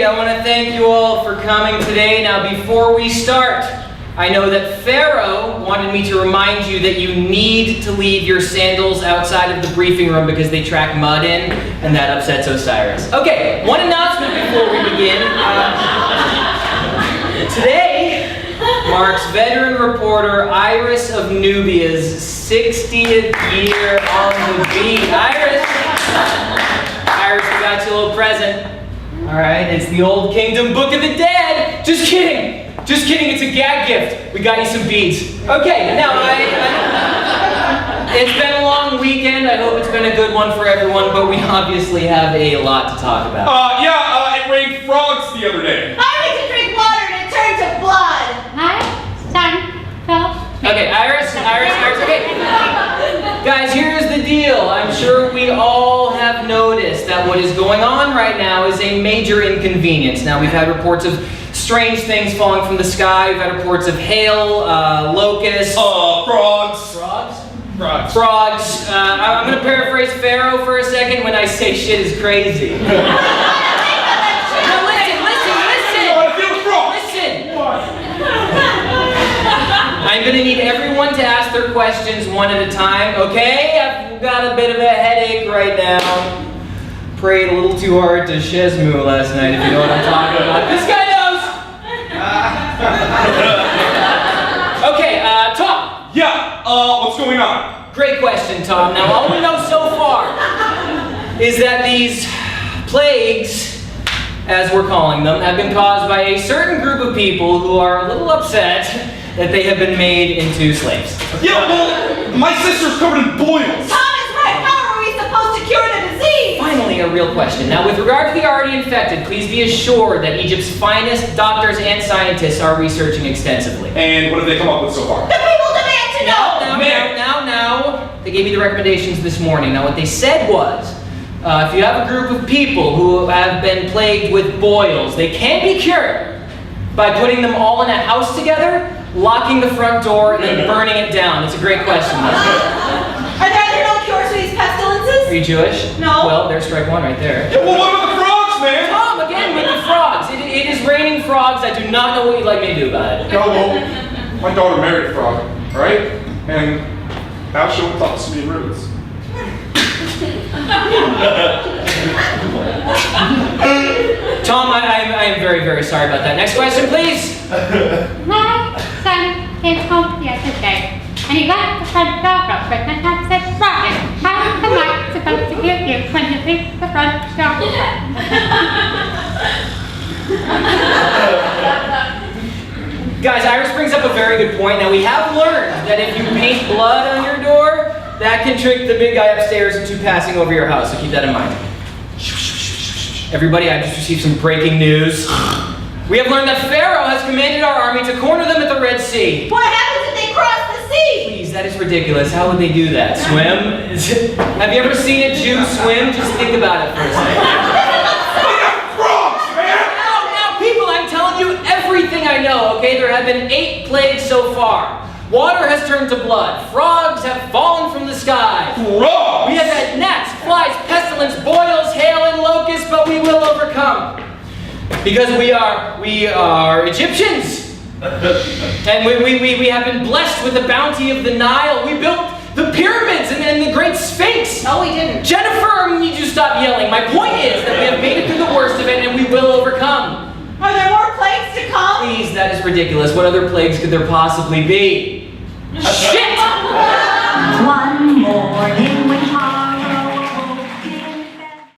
I want to thank you all for coming today. Now, before we start, I know that Pharaoh wanted me to remind you that you need to leave your sandals outside of the briefing room because they track mud in, and that upsets Osiris. Okay, one announcement before we begin. Today marks veteran reporter Iris of Nubia's 60th year on the beat. Iris, we got you a little present. All right, it's the Old Kingdom Book of the Dead. Just kidding. Just kidding, it's a gag gift. We got you some beads. Okay, now it's been a long weekend. I hope it's been a good one for everyone, but we obviously have a lot to talk about. It rained frogs the other day. I need to drink water and it turned to blood. Okay, Iris, okay. Guys, here's the deal. I'm sure we all have noticed that what is going on right now is a major inconvenience. Now, we've had reports of strange things falling from the sky. We've had reports of hail, locusts. Frogs. Frogs. I'm going to paraphrase Pharaoh for a second when I say shit is crazy. I'm going to need everyone to ask their questions one at a time, okay? I've got a bit of a headache right now. Prayed a little too hard to Shesmu last night, if you know what I'm talking about. This guy knows! Okay, Tom. Yeah, what's going on? Great question, Tom. Now, all we know so far is that these plagues, as we're calling them, have been caused by a certain group of people who are a little upset that they have been made into slaves. Yeah, well, my sister's covered in boils. Tom is right. How are we supposed to cure the disease? Finally, a real question. Now, with regard to the already infected, please be assured that Egypt's finest doctors and scientists are researching extensively. And what have they come up with so far? The people demand to know! Now. They gave me the recommendations this morning. Now, what they said was, if you have a group of people who have been plagued with boils, they can be cured by putting them all in a house together, locking the front door, and then burning it down. It's a great question. Are there no cures for these pestilences? Are you Jewish? No. Well, there's strike one right there. Yeah, well, what about the frogs, man? Tom, again with the frogs. It is raining frogs. I do not know what you'd like me to do about it. No, well, my daughter married a frog, alright? And now she'll talk to me roots. Tom, I am very, very sorry about that. Next question, please. My son came home yesterday, and he left the front door open and I said, Brian, how am I supposed to give you when you leave the front door? Guys, Iris brings up a very good point. Now, we have learned that if you paint blood on your door, that can trick the big guy upstairs into passing over your house, so keep that in mind. Everybody, I just received some breaking news. We have learned that Pharaoh has commanded our army to corner them at the Red Sea. What happens if they cross the sea? Please, that is ridiculous. How would they do that? Swim? Have you ever seen a Jew swim? Just think about it for a second. Now, people, I'm telling you everything I know, okay? There have been 8 plagues so far. Water has turned to blood. Frogs have fallen from the sky. Frogs! We have had gnats, flies, pestilence, boils, hail, and locusts, but we will overcome. Because we are Egyptians. And we have been blessed with the bounty of the Nile. We built the pyramids and the Great Sphinx. No, we didn't. Jennifer, I need you to stop yelling. My point is that we have made it through the worst of it and we will overcome. Are there more plagues to come? Please, that is ridiculous. What other plagues could there possibly be? Shit! One